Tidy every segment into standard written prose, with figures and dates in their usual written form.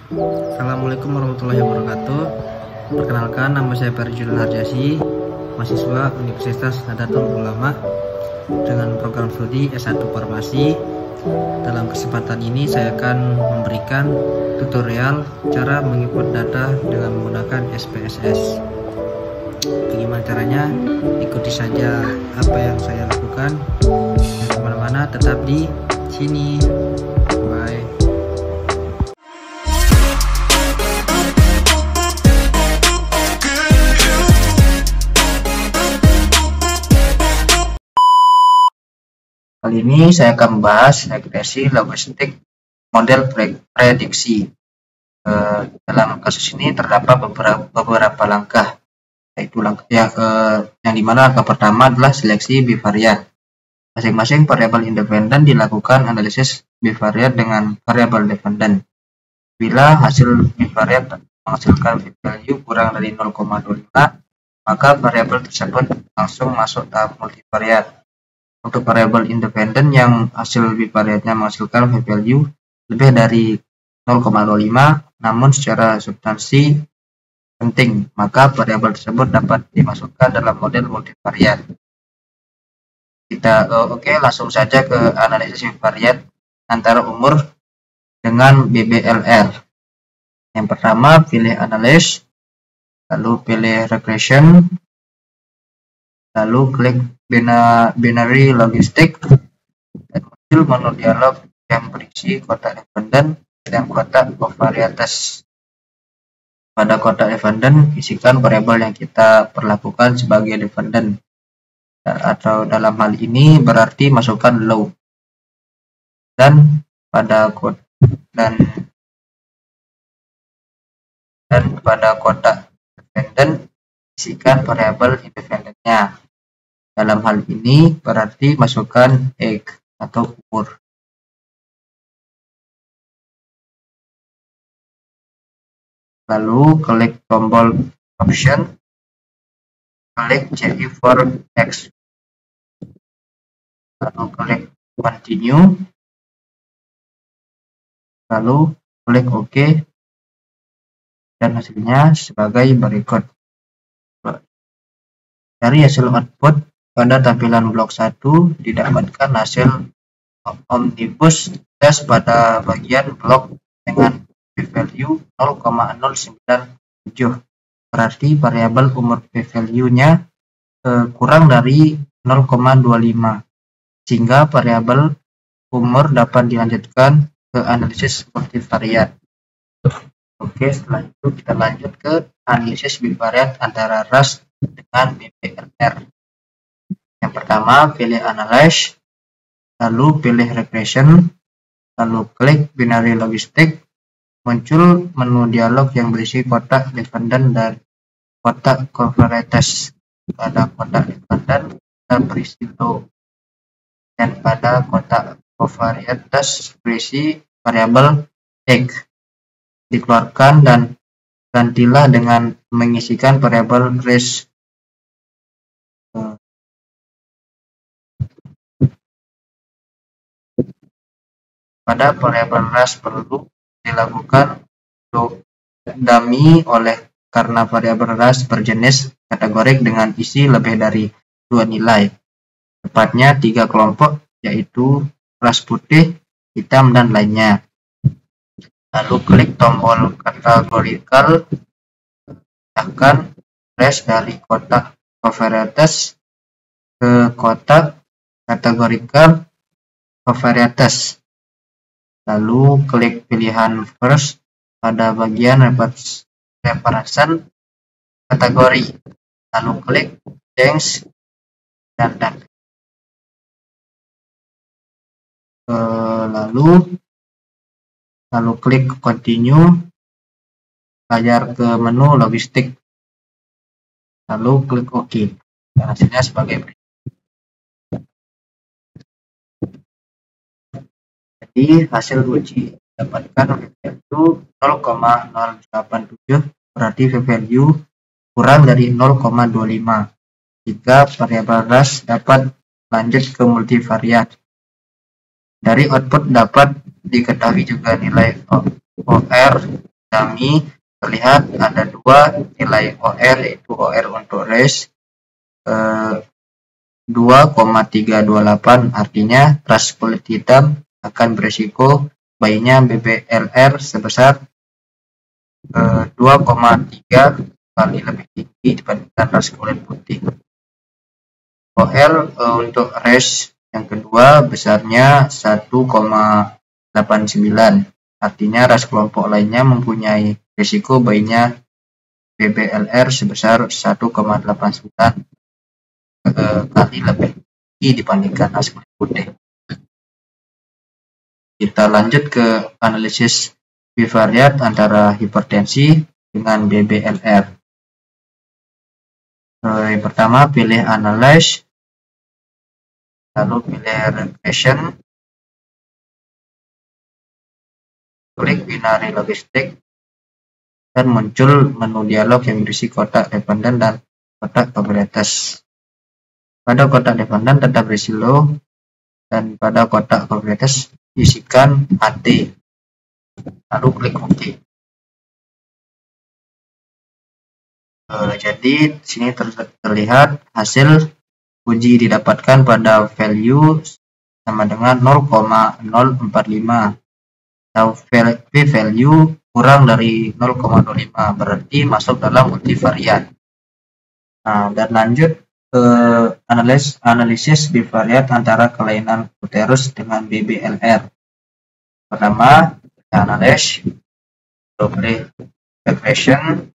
Assalamualaikum warahmatullahi wabarakatuh. Perkenalkan, nama saya Perjulan Harjasi, mahasiswa Universitas Nahdlatul Ulama dengan program studi S1 Farmasi. Dalam kesempatan ini saya akan memberikan tutorial cara menginput data dengan menggunakan SPSS. Bagaimana caranya? Ikuti saja apa yang saya lakukan. Jangan kemana-mana, tetap di sini. Bye. Kali ini saya akan membahas regresi logistik model prediksi. Dalam kasus ini terdapat beberapa langkah, yaitu langkah yang dimana langkah pertama adalah seleksi bivariat. Masing-masing variabel independen dilakukan analisis bivariat dengan variabel dependen. Bila hasil bivariat menghasilkan value kurang dari 0,25, maka variabel tersebut langsung masuk tahap multivariat. Untuk variabel independen yang hasil bivariatnya menghasilkan value lebih dari 0,25 namun secara substansi penting, maka variabel tersebut dapat dimasukkan dalam model multivariat. Oke, langsung saja ke analisis bivariat antara umur dengan BBLR. Yang pertama, pilih analysis, lalu pilih regression, lalu klik binary logistik, dan muncul menu dialog yang berisi kotak dependen dan kotak covariates. Pada kotak dependen, isikan variabel yang kita perlakukan sebagai dependen, atau dalam hal ini berarti masukkan low. Dan pada kotak dependen, isikan variabel independennya. Dalam hal ini berarti masukkan age atau umur. Lalu klik tombol option, klik CI for X, lalu klik continue, lalu klik OK, dan hasilnya sebagai berikut. Dari hasil output, pada tampilan blok 1 didapatkan hasil omnibus test pada bagian blok dengan p-value 0,097. Berarti variabel umur p-value-nya kurang dari 0,25, sehingga variabel umur dapat dilanjutkan ke analisis multivariat. Oke, setelah itu kita lanjut ke analisis bivariat antara RAS dengan BBLR. Yang pertama, pilih analyze, lalu pilih regression, lalu klik binary logistik. Muncul menu dialog yang berisi kotak dependen dan kotak covariates. Pada kotak dependen kita berisi low, dan pada kotak covariates berisi variabel age. Dikeluarkan dan gantilah dengan mengisikan variabel race. Pada variabel RAS perlu dilakukan dummy karena variabel RAS berjenis kategorik dengan isi lebih dari 2 nilai, tepatnya 3 kelompok, yaitu RAS putih, hitam, dan lainnya. Lalu klik tombol categorical, pindahkan RAS dari kotak covariates ke kotak categorical covariates. Lalu klik pilihan first pada bagian referensi kategori, lalu klik change dan lalu klik continue, layar ke menu logistik, lalu klik OK, dan hasilnya sebagai berikut. Jadi hasil uji dapatkan value 0,087, berarti value kurang dari 0,25, jika variabel RAS dapat lanjut ke multivariat. Dari output dapat diketahui juga nilai OR kami terlihat ada dua nilai OR, yaitu OR untuk race 2,328, artinya ras kulit hitam akan berisiko bayinya BBLR sebesar 2,3 kali lebih tinggi dibandingkan ras kulit putih. OR untuk race yang kedua besarnya 1,89, artinya ras kelompok lainnya mempunyai risiko bayinya BBLR sebesar 1,89 kali lebih tinggi dibandingkan ras kulit putih. Kita lanjut ke analisis bivariat antara hipertensi dengan BBLR. Yang pertama pilih analyze, lalu pilih regression, klik binary logistik, dan muncul menu dialog yang berisi kotak dependen dan kotak probabilitas. Pada kotak dependen tetap berisi low, dan pada kotak probabilitas isikan HT. Lalu klik OK. Jadi sini terlihat hasil uji didapatkan pada value sama dengan 0,045 atau p-value kurang dari 0,25, berarti masuk dalam multivariat. Dan lanjut ke analisis bivariat antara kelainan uterus dengan BBLR. Pertama, kita analis, lalu klik regression,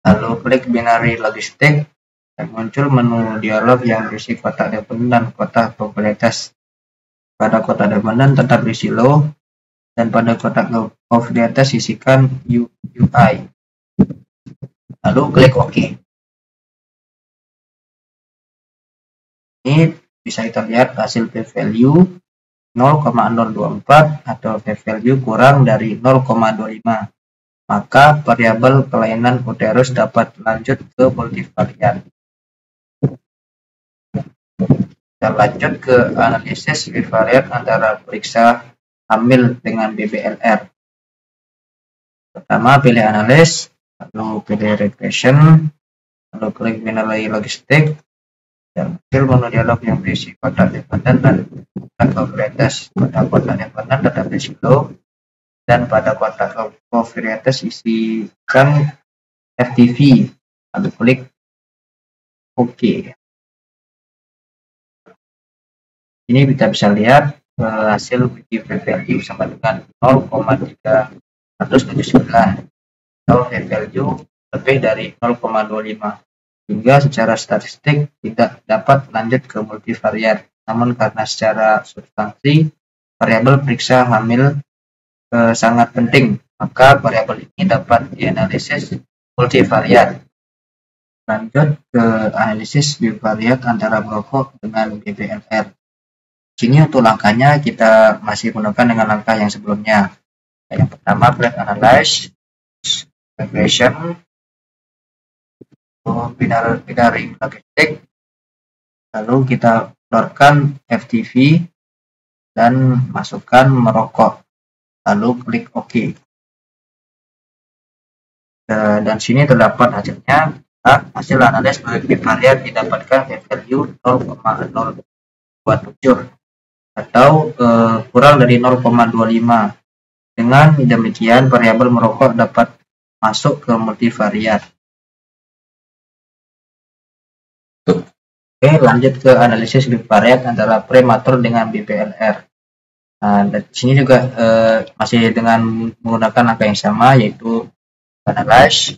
lalu klik binary logistik, dan muncul menu dialog yang berisi kotak dependen dan kotak probabilitas. Pada kotak dependen tetap berisi low, dan pada kotak probabilitas isikan UI. Lalu klik OK. Ini bisa kita lihat hasil p-value 0,024 atau p-value kurang dari 0,25. Maka variabel kelainan uterus dapat lanjut ke multivariat. Kita lanjut ke analisis bivariat antara periksa hamil dengan BBLR. Pertama pilih analis, lalu pilih regression, lalu klik binary logistik, dan muncul menu dialog yang berisi kotak dependen dan kotak probabilitas. Pada kotak dependen tetap berisi low, dan pada kotak probabilitas isikan FTV. Lalu klik OK. Ini kita bisa lihat hasil uji p-value sama dengan 0,379 atau p-value lebih dari 0,25. Hingga secara statistik tidak dapat lanjut ke multivariat. Namun karena secara substansi variabel periksa hamil sangat penting, maka variabel ini dapat dianalisis multivariat. Lanjut ke analisis bivariat antara merokok dengan BBLR. Sini untuk langkahnya kita masih gunakan dengan langkah yang sebelumnya. Yang pertama klik analyze, regression, binary logistik, lalu kita keluarkan FTV dan masukkan merokok, lalu klik OK. Dan sini terdapat hasilnya. Hasil analisis bivariat didapatkan p-value 0,027 atau kurang dari 0,25. Dengan demikian variabel merokok dapat masuk ke multivariat. Oke, lanjut ke analisis bivariat antara prematur dengan BBLR. Dan di sini juga masih dengan menggunakan angka yang sama, yaitu analyze,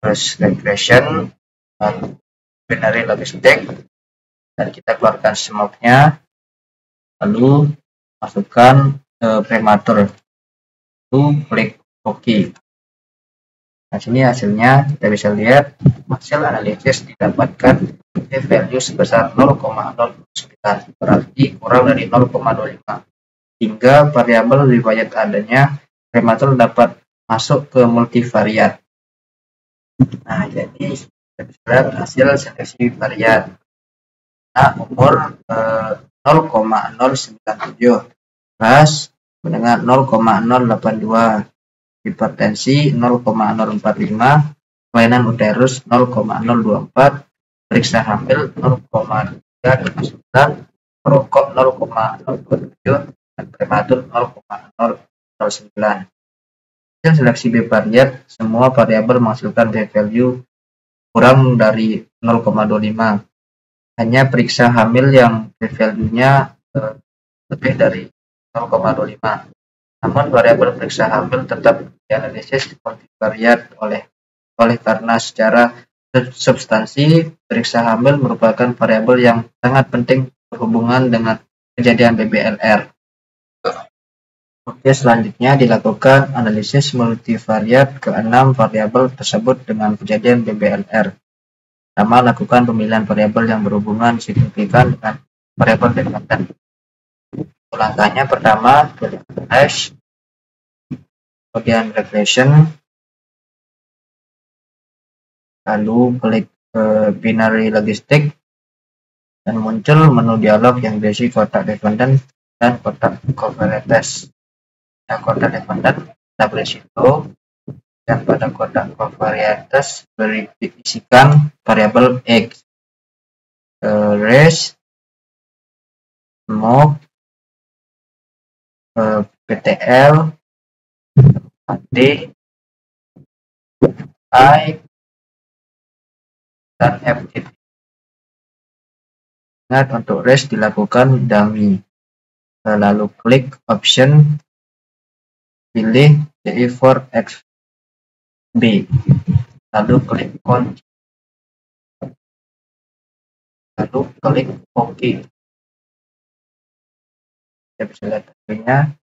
terus regression, dan binary logistik, dan kita keluarkan smoke-nya, lalu masukkan prematur, lalu klik OK. Nah, sini hasilnya kita bisa lihat hasil analisis didapatkan p-value sebesar 0,09, berarti kurang dari 0,25. Hingga variabel riwayat adanya prematur dapat masuk ke multivariat. Nah, jadi kita bisa lihat hasil seleksi bivariat. Nah, umur 0,097, ras dengan 0,082, hipertensi 0,045, kelainan uterus 0,024, periksa hamil 0,359, merokok 0,027, dan prematur 0,009. Hasil seleksi bivariat, semua variabel menghasilkan p-value kurang dari 0,25. Hanya periksa hamil yang p-value-nya lebih dari 0,25. Namun variabel periksa hamil tetap dianalisis multivariat oleh karena secara substansi periksa hamil merupakan variabel yang sangat penting berhubungan dengan kejadian BBLR. Oke, selanjutnya dilakukan analisis multivariat ke-6 variabel tersebut dengan kejadian BBLR. Pertama, lakukan pemilihan variabel yang berhubungan signifikan dengan variabel dependent. Langkahnya pertama, hash, kemudian regression, lalu klik binary logistic, dan muncul menu dialog yang berisi kotak dependent dan kotak covariates. Yang kotak dependent kita beri situ, dan pada kotak covariates berisikan variabel x, race, smoke, PTL, AD, I, dan FTP. Ingat, untuk race dilakukan dummy. Lalu klik option, pilih DE4XB, lalu klik continue, lalu klik OK. Kita bisa lihat hasilnya.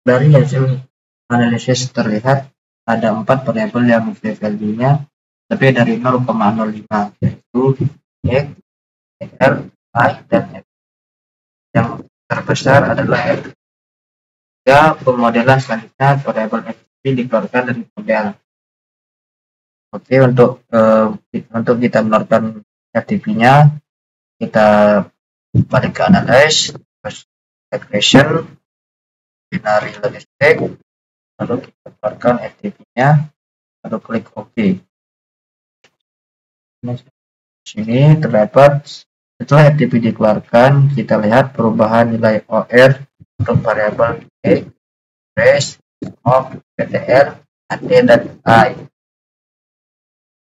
Dari hasil analisis terlihat ada 4 variabel yang p-value-nya lebih dari 0,05, yaitu X, R, I, dan F. Yang terbesar adalah F. Ya, pemodelan selanjutnya variabel FTP dikeluarkan dari model. Oke, untuk kita mengeluarkan FTP-nya, kita balik ke analyze, regression, binary logistic, lalu kita keluarkan FTP-nya, lalu klik OK. Sini terdapat setelah FTP dikeluarkan, kita lihat perubahan nilai OR untuk variabel X, race, smoke, PTL, AD, dan I.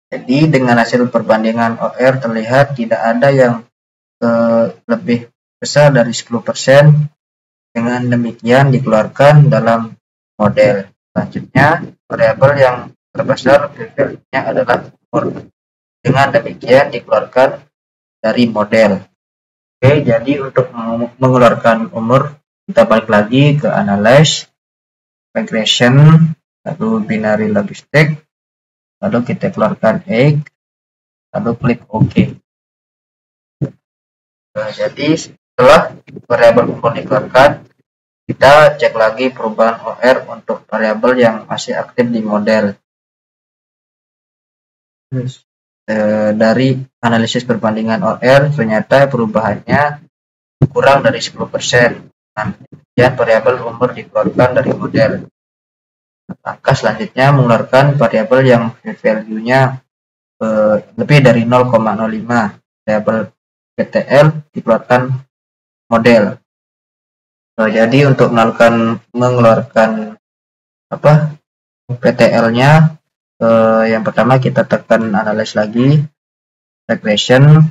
Jadi dengan hasil perbandingan OR terlihat tidak ada yang lebih besar dari 10%. Dengan demikian dikeluarkan dalam model. Selanjutnya variabel yang terbesar p-value-nya adalah umur. Dengan demikian dikeluarkan dari model. Oke, jadi untuk mengeluarkan umur kita balik lagi ke analyze, regression, lalu binary logistic, lalu kita keluarkan X, lalu klik OK. Nah, jadi setelah variabel umur dikeluarkan, kita cek lagi perubahan OR untuk variabel yang masih aktif di model. Dari analisis perbandingan OR ternyata perubahannya kurang dari 10%. Dan variabel umur dikeluarkan dari model. Langkah selanjutnya mengeluarkan variabel yang value-nya lebih dari 0,05. Variabel PTL dikeluarkan model. Jadi untuk mengeluarkan PTL-nya, yang pertama kita tekan analyze lagi, regression,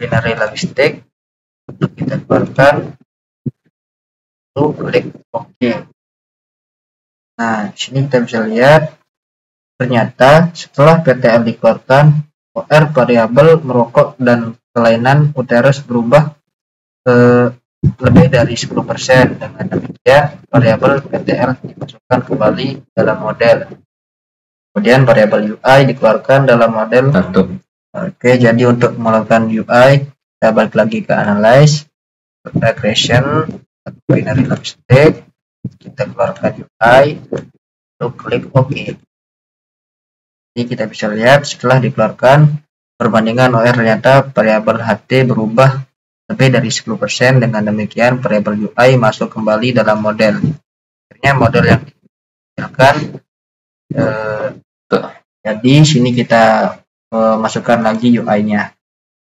binary logistic, untuk kita keluarkan, lalu klik OK. Nah, di sini kita bisa lihat ternyata setelah PTL dikeluarkan, OR variabel merokok dan kelainan uterus berubah lebih dari 10%. Dengan demikian variabel PTL dimasukkan kembali dalam model. Kemudian variabel UI dikeluarkan dalam model. Oke, jadi untuk melakukan UI kita balik lagi ke analyze, regression, binary logistic, kita keluarkan UI, lalu klik OK. Jadi kita bisa lihat setelah dikeluarkan perbandingan OR ternyata variabel HT berubah lebih dari 10%. Dengan demikian variabel UI masuk kembali dalam model. Akhirnya model yang digunakan jadi sini kita masukkan lagi UI-nya.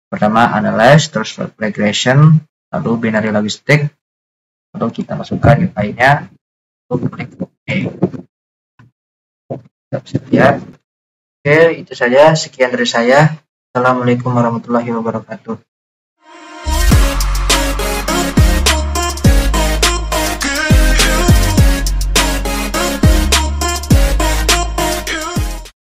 Pertama analyze, terus regression, lalu binary logistic, lalu kita masukkan UI-nya, lalu klik OK. Kita bisa lihat. Oke, itu saja. Sekian dari saya. Assalamualaikum warahmatullahi wabarakatuh.